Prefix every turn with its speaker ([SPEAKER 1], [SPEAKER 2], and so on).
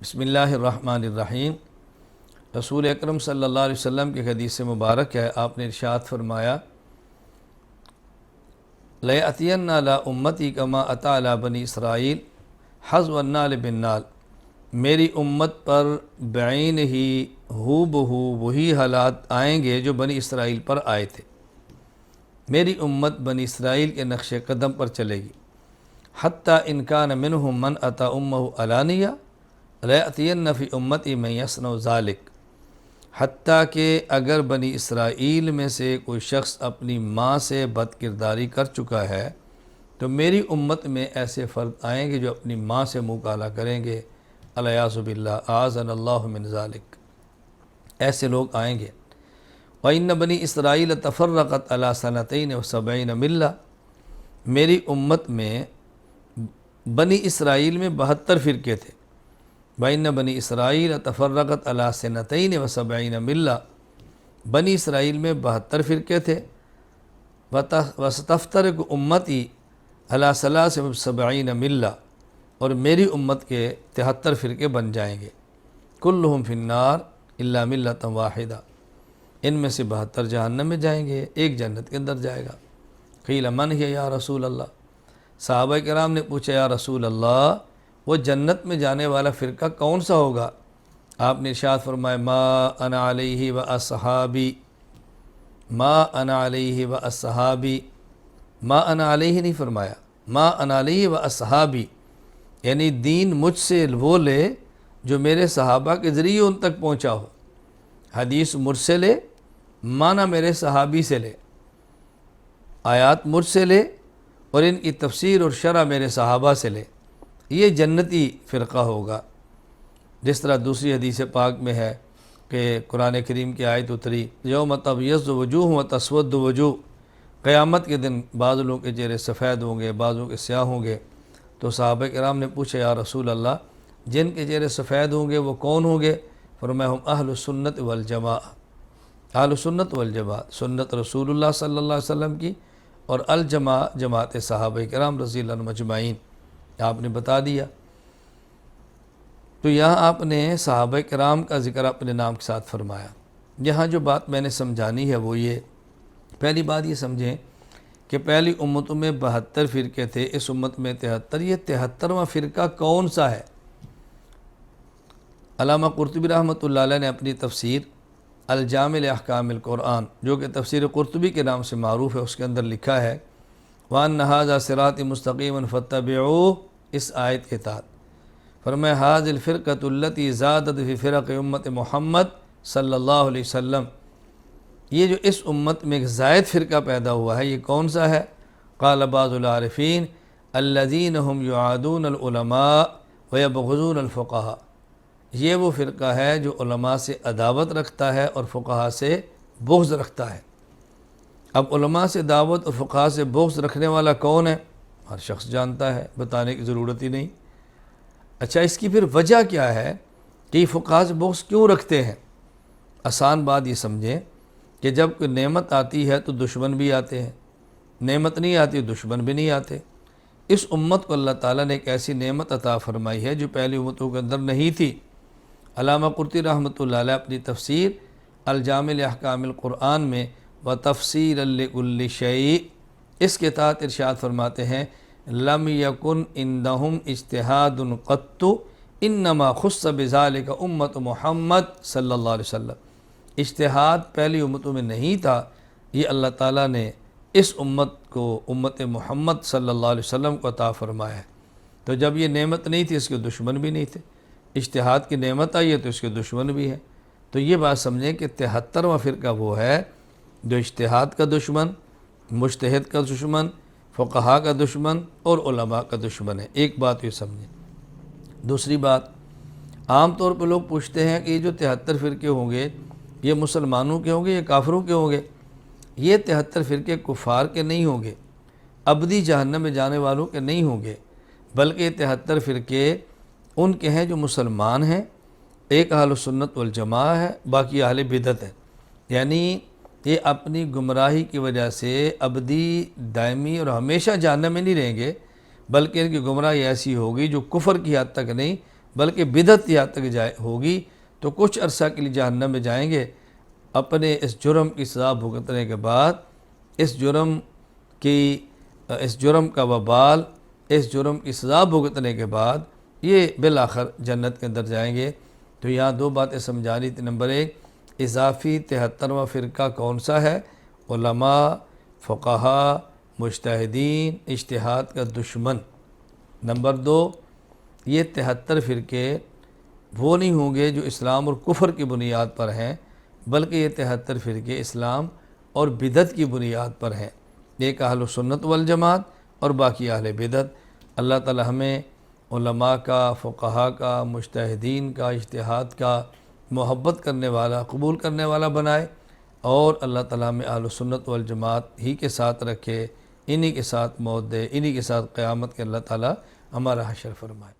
[SPEAKER 1] بسم اللہ الرحمن الرحیم۔ رسول اکرم صلی اللہ علیہ وسلم کی حدیث مبارک ہے، آپ نے ارشاد فرمایا لَيَأْتِيَنَّ عَلَىٰ أُمَّتِي كَمَا أَتَىٰ عَلَىٰ بَنِي اسرائیل حَذْوَ النَّعْلِ بِالنَّعْلِ، میری امت پر بعین ہی ہو بہو وہی حالات آئیں گے جو بنی اسرائیل پر آئے تھے۔ میری امت بنی اسرائیل کے نقش قدم پر چلے گی۔ حتیٰ ان کان منہم من اتی امہ علانیہ لَيَأْتِيَنَّ فِي أُمَّتِي مَن يَصْنَعُ ذَلِكَ، حتیٰ کہ اگر بنی اسرائیل میں سے کوئی شخص اپنی ماں سے بد کرداری کر چکا ہے تو میری امت میں ایسے فرد آئیں گے جو اپنی ماں سے منہ کالا کریں گے، الیاذ باللہ، اعاذنا اللہ من ذالک، ایسے لوگ آئیں گے۔ وَإِنَّ بَنِي إِسْرَائِيلَ تَفَرَّقَتْ عَلَىٰ سَنَتَيْنِ وَسَبْعِينَ مِلَّةً، میری امت میں بنی اسرائیل میں 72 فرقے تھے۔ وَإِنَّ بَنِي إِسْرَائِيلَ تَفَرَّقَتْ عَلَىٰ سَنَتَيْنِ وَسَبْعِينَ مِلَّةً، بنی اسرائیل میں 72 فرقے تھے۔ وَسَتَفْتَرِقُ أُمَّتِي عَلَىٰ 73 مِلَّةً، اور میری امت کے 73 فرقے بن جائیں گے۔ كُلُّهُمْ فِي النَّارِ إِلَّا مِلَّةً وَاحِدَةً، ان میں سے 72 جہنم میں جائیں گے، ایک جنت کے اندر جائے گا۔ قیل من ہی یا رسول اللہ، صحابہ کرام نے پوچھا یا رسول اللہ وہ جنت میں جانے والا فرقہ کون سا ہوگا؟ آپ نے ارشاد فرمایا ما انا علیہ و اصحابی، ما انا علیہ و اصحابی، ما انا علیہ نہیں فرمایا، ما انا علیہ و اصحابی، یعنی دین مجھ سے وہ لے جو میرے صحابہ کے ذریعے ان تک پہنچا ہو۔ حدیث مجھ سے لے، معنی میرے صحابی سے لے، آیات مجھ سے لے اور ان کی تفسیر اور شرح میرے صحابہ سے لے، یہ جنتی فرقہ ہوگا۔ جس طرح دوسری حدیث پاک میں ہے کہ قرآن کریم کی آیت اتری یوم تبیض وجوہ و تسود وجوہ، قیامت کے دن بعض لوگوں کے چہرے سفید ہوں گے، بعضوں کے سیاہ ہوں گے۔ تو صحابہ کرام نے پوچھا یا رسول اللہ جن کے چہرے سفید ہوں گے وہ کون ہوں گے؟ فرمایا ہم اہل سنت والجماعہ، اہل سنت والجماعت، سنت رسول اللہ صلی اللہ علیہ وسلم کی، اور الجماع جماعت صحابہ کرام رضی اللہ عنہم اجمعین، آپ نے بتا دیا۔ تو یہاں آپ نے صحابہ کرام کا ذکر اپنے نام کے ساتھ فرمایا۔ یہاں جو بات میں نے سمجھانی ہے وہ یہ، پہلی بات یہ سمجھیں کہ پہلی امتوں میں 72 فرقے تھے، اس امت میں 73، یہ 73واں فرقہ کون سا ہے؟ علامہ قرطبی رحمۃ اللہ علیہ نے اپنی تفسیر الجامع لاحکام القرآن، جو کہ تفسیر قرطبی کے نام سے معروف ہے، اس کے اندر لکھا ہے وَأَنَّ هَذَا صِرَاطِ مُسْتَقِيمًا فَاتَّبِعُوهُ، اس آیت کے تحت فرمایا هَذِهِ الْفِرْقَةُ الَّتِي زَادَتْ فِي فِرَقِ امت محمد صلی اللہ علیہ وسلم، یہ جو اس امت میں ایک زائد فرقہ پیدا ہوا ہے یہ کون سا ہے؟ قال بعض العارفین الذین هم یعادون العلماء ویبغضون الفقہاء، یہ وہ فرقہ ہے جو علماء سے عداوت رکھتا ہے اور فقہاء سے بغض رکھتا ہے۔ اب علماء سے دعوت اور فقہاء سے بغض رکھنے والا کون ہے؟ ہر شخص جانتا ہے، بتانے کی ضرورت ہی نہیں۔ اچھا اس کی پھر وجہ کیا ہے کہ یہ فقہاء سے بغض کیوں رکھتے ہیں؟ آسان بات یہ سمجھیں کہ جب کوئی نعمت آتی ہے تو دشمن بھی آتے ہیں، نعمت نہیں آتی دشمن بھی نہیں آتے۔ اس امت کو اللہ تعالیٰ نے ایک ایسی نعمت عطا فرمائی ہے جو پہلی امتوں کے اندر نہیں تھی۔ علامہ قرطبی رحمۃ اللہ علیہ اپنی تفسیر الجامع لاحکام القرآن میں وَتَفْصِيلًا لِكُلِّ شَيْءٍ، اس کے تحت ارشاد فرماتے ہیں لم یکن عندہم اجتہاد قط انما خص بذالک امت محمد صلی اللہ علیہ وسلم، اجتہاد پہلی امتوں میں نہیں تھا، یہ اللہ تعالیٰ نے اس امت کو، امت محمد صلی اللہ علیہ وسلم کو عطا فرمایا ہے۔ تو جب یہ نعمت نہیں تھی اس کے دشمن بھی نہیں تھے، اجتہاد کی نعمت آئی ہے تو اس کے دشمن بھی ہیں۔ تو یہ بات سمجھیں کہ 73واں فرقہ وہ ہے جو اجتہاد کا دشمن، مجتہد کا دشمن، فقہاء کا دشمن اور علماء کا دشمن ہے۔ ایک بات یہ سمجھیں۔ دوسری بات، عام طور پہ لوگ پوچھتے ہیں کہ یہ جو 73 فرقے ہوں گے یہ مسلمانوں کے ہوں گے یا کافروں کے ہوں گے؟ یہ 73 فرقے کفار کے نہیں ہوں گے، ابدی جہنم میں جانے والوں کے نہیں ہوں گے، بلکہ یہ 73 فرقے ان کے ہیں جو مسلمان ہیں، ایک اہل سنت والجماعہ ہے، باقی اہل بدعت ہے۔ یعنی یہ اپنی گمراہی کی وجہ سے ابدی، دائمی اور ہمیشہ جہنم میں نہیں رہیں گے، بلکہ ان کی گمراہی ایسی ہوگی جو کفر کی حد تک نہیں بلکہ بدعت یہاں تک ہوگی تو کچھ عرصہ کے لیے جہنم میں جائیں گے، اپنے اس جرم کی سزا بھگتنے کے بعد اس جرم کا وبال، اس جرم کی سزا بھگتنے کے بعد یہ بالآخر جنت کے اندر جائیں گے۔ تو یہاں دو باتیں سمجھانی تھی۔ نمبر 1، اضافی 73واں فرقہ کون سا ہے؟ علماء، فقہا، مجتہدین، اجتہاد کا دشمن۔ نمبر 2، یہ 73 فرقے وہ نہیں ہوں گے جو اسلام اور کفر کی بنیاد پر ہیں، بلکہ یہ 73 فرقے اسلام اور بدعت کی بنیاد پر ہیں۔ ایک اہل سنت والجماعت اور باقی اہل بدعت۔ اللہ تعالی ہمیں علماء کا، فقہا کا، مجتہدین کا، اجتہاد کا محبت کرنے والا، قبول کرنے والا بنائے، اور اللہ تعالی ہمیں اہل سنت والجماعت ہی کے ساتھ رکھے، انہی کے ساتھ موت دے، انہی کے ساتھ قیامت کے اللہ تعالی ہمارا حشر فرمائے۔